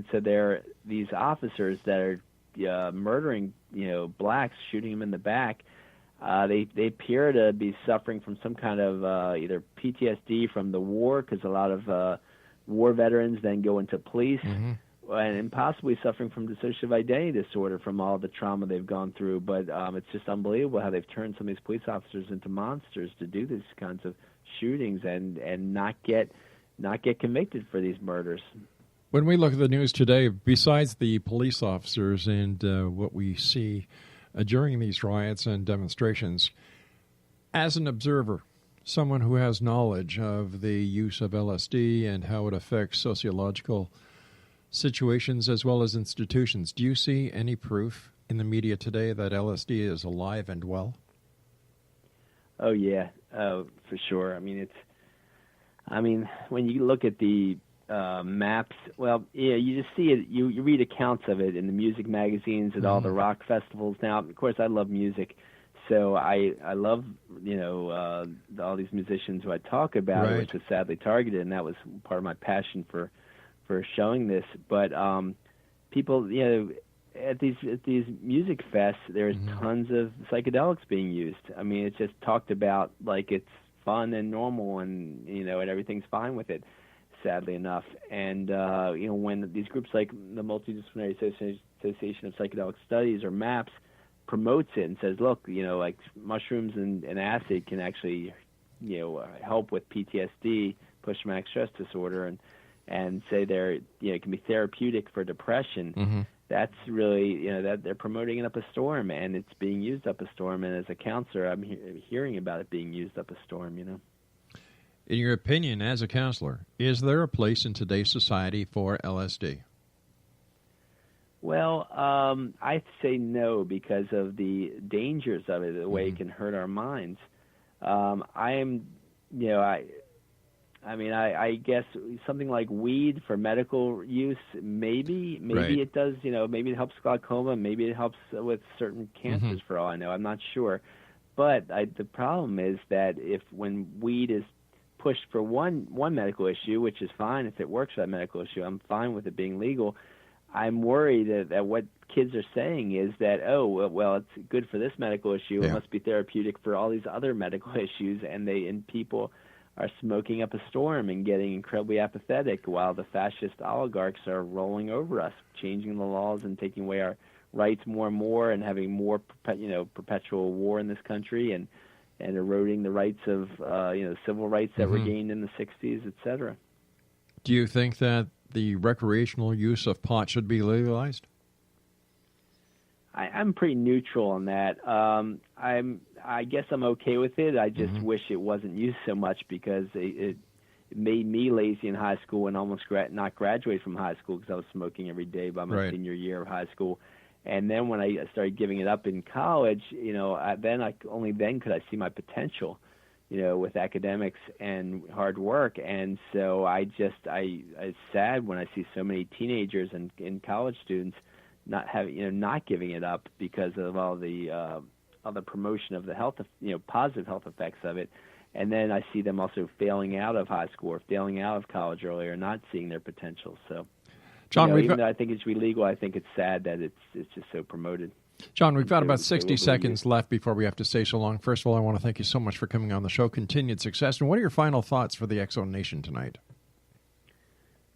so they're these officers that are murdering blacks, shooting them in the back. They appear to be suffering from some kind of either PTSD from the war, because a lot of war veterans then go into police, and possibly suffering from dissociative identity disorder from all the trauma they've gone through. But it's just unbelievable how they've turned some of these police officers into monsters to do these kinds of shootings and not get convicted for these murders. When we look at the news today, besides the police officers and what we see during these riots and demonstrations, as an observer, someone who has knowledge of the use of LSD and how it affects sociological situations as well as institutions, do you see any proof in the media today that LSD is alive and well? Oh, yeah, for sure. I mean, when you look at the maps, well, yeah, you just see it. You read accounts of it in the music magazines at all the rock festivals. Now, of course, I love music. So I love, all these musicians who I talk about, which was sadly targeted, and that was part of my passion for showing this. But people, at these music fests, there's tons of psychedelics being used. I mean, it's just talked about like it's fun and normal, and and everything's fine with it, sadly enough. And when these groups like the Multidisciplinary Association of Psychedelic Studies or MAPS promotes it and says, look, like mushrooms and acid can actually, help with PTSD, post-traumatic stress disorder, and say it can be therapeutic for depression. That's really, that they're promoting it up a storm, and it's being used up a storm. And as a counselor, I'm hearing about it being used up a storm. In your opinion, as a counselor, is there a place in today's society for LSD? Well, I'd say no, because of the dangers of it, the way it can hurt our minds. I guess something like weed for medical use, maybe it does, maybe it helps glaucoma, maybe it helps with certain cancers for all I know. I'm not sure. But the problem is that when weed is pushed for one medical issue, which is fine if it works for that medical issue, I'm fine with it being legal. I'm worried that what kids are saying is that, it's good for this medical issue. It must be therapeutic for all these other medical issues, and people are smoking up a storm and getting incredibly apathetic while the fascist oligarchs are rolling over us, changing the laws and taking away our rights more and more, and having more perpetual war in this country, and eroding the rights of civil rights that were gained in the 60s, etc. Do you think that the recreational use of pot should be legalized? I'm pretty neutral on that. I guess I'm okay with it. I just wish it wasn't used so much, because it made me lazy in high school and almost not graduate from high school, because I was smoking every day by my senior year of high school. And then when I started giving it up in college, only then could I see my potential. with academics and hard work. And so it's sad when I see so many teenagers and college students not giving it up because of all the promotion of the health, positive health effects of it. And then I see them also failing out of high school or failing out of college earlier, not seeing their potential. So, John, even though I think it should be legal, I think it's sad that it's just so promoted. John, we've got about 60 seconds left before we have to say so long. First of all, I want to thank you so much for coming on the show. Continued success. And what are your final thoughts for the X-Zone Nation tonight?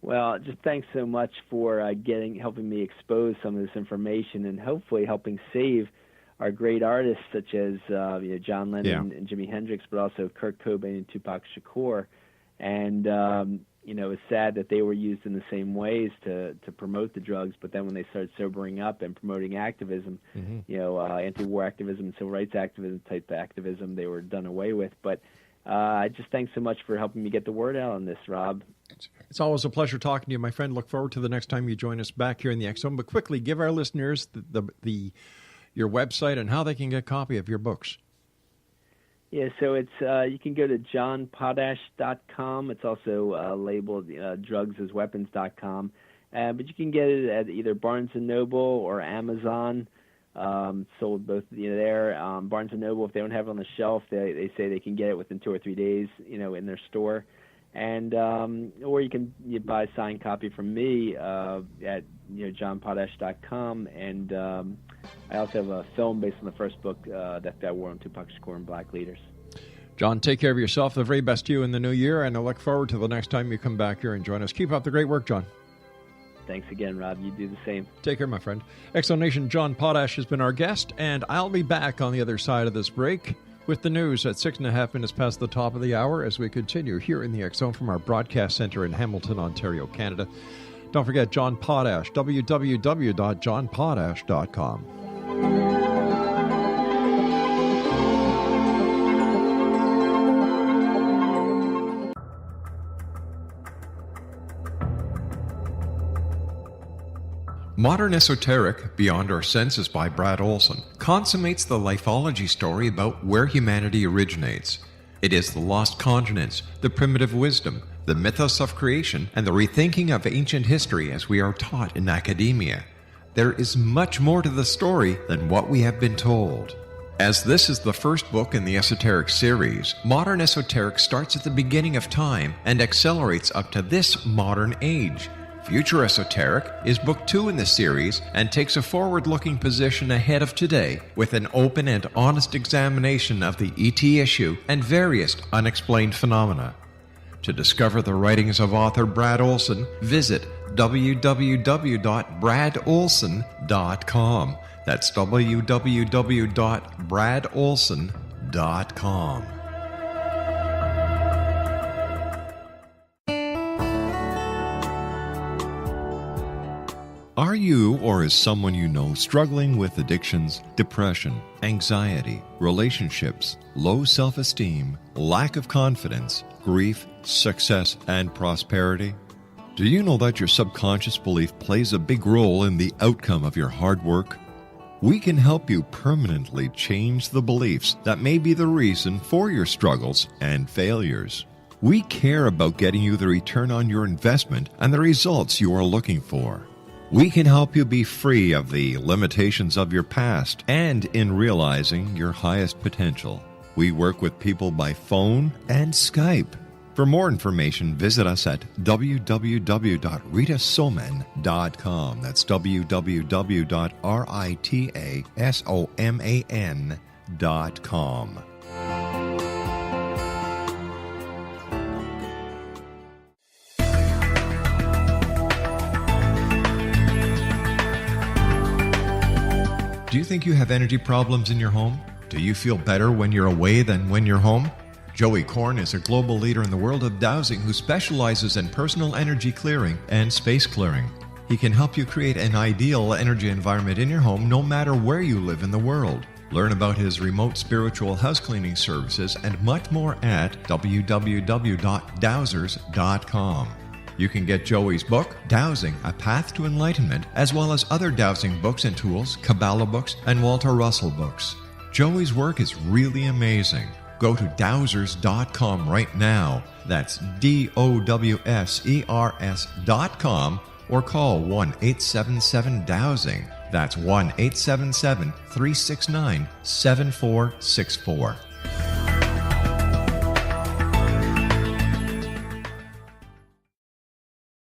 Well, just thanks so much for helping me expose some of this information and hopefully helping save our great artists such as John Lennon and Jimi Hendrix, but also Kurt Cobain and Tupac Shakur. And it's sad that they were used in the same ways to promote the drugs, but then when they started sobering up and promoting activism, anti-war activism, civil rights activism type activism, they were done away with. But I just thanks so much for helping me get the word out on this, Rob. It's always a pleasure talking to you, my friend. Look forward to the next time you join us back here in the X-Zone. But quickly, give our listeners your website and how they can get a copy of your books. Yeah, so it's you can go to johnpotash.com. It's also labeled drugsasweapons.com. But you can get it at either Barnes & Noble or Amazon. Sold both there. Barnes & Noble, if they don't have it on the shelf, they say they can get it within 2 or 3 days, in their store. And or you can buy a signed copy from me at johnpotash.com. And I also have a film based on the first book that I wore on Tupac Shakur and Black Leaders. John, take care of yourself. The very best to you in the new year, and I look forward to the next time you come back here and join us. Keep up the great work, John. Thanks again, Rob. You do the same. Take care, my friend. X-Zone Nation, John Potash has been our guest, and I'll be back on the other side of this break with the news at 6.5 minutes past the top of the hour as we continue here in the X-Zone from our broadcast center in Hamilton, Ontario, Canada. Don't forget John Potash, www.johnpotash.com. Modern Esoteric, Beyond Our Senses by Brad Olson, consummates the lifeology story about where humanity originates. It is the lost continents, the primitive wisdom, the mythos of creation, and the rethinking of ancient history as we are taught in academia. There is much more to the story than what we have been told. As this is the first book in the Esoteric series, Modern Esoteric starts at the beginning of time and accelerates up to this modern age. Future Esoteric is book 2 in the series and takes a forward-looking position ahead of today with an open and honest examination of the ET issue and various unexplained phenomena. To discover the writings of author Brad Olson, visit www.bradolson.com. That's www.bradolson.com. Are you or is someone you know struggling with addictions, depression, anxiety, relationships, low self-esteem, lack of confidence, grief, success, and prosperity? Do you know that your subconscious belief plays a big role in the outcome of your hard work? We can help you permanently change the beliefs that may be the reason for your struggles and failures. We care about getting you the return on your investment and the results you are looking for. We can help you be free of the limitations of your past and in realizing your highest potential. We work with people by phone and Skype. For more information, visit us at www.ritasoman.com. That's www.ritasoman.com. Do you think you have energy problems in your home? Do you feel better when you're away than when you're home? Joey Korn is a global leader in the world of dowsing who specializes in personal energy clearing and space clearing. He can help you create an ideal energy environment in your home no matter where you live in the world. Learn about his remote spiritual house cleaning services and much more at www.dowsers.com. You can get Joey's book, Dowsing, A Path to Enlightenment, as well as other dowsing books and tools, Kabbalah books, and Walter Russell books. Joey's work is really amazing. Go to dowsers.com right now. That's DOWSERS.com, or call 1-877-DOWSING. That's 1-877-369-7464.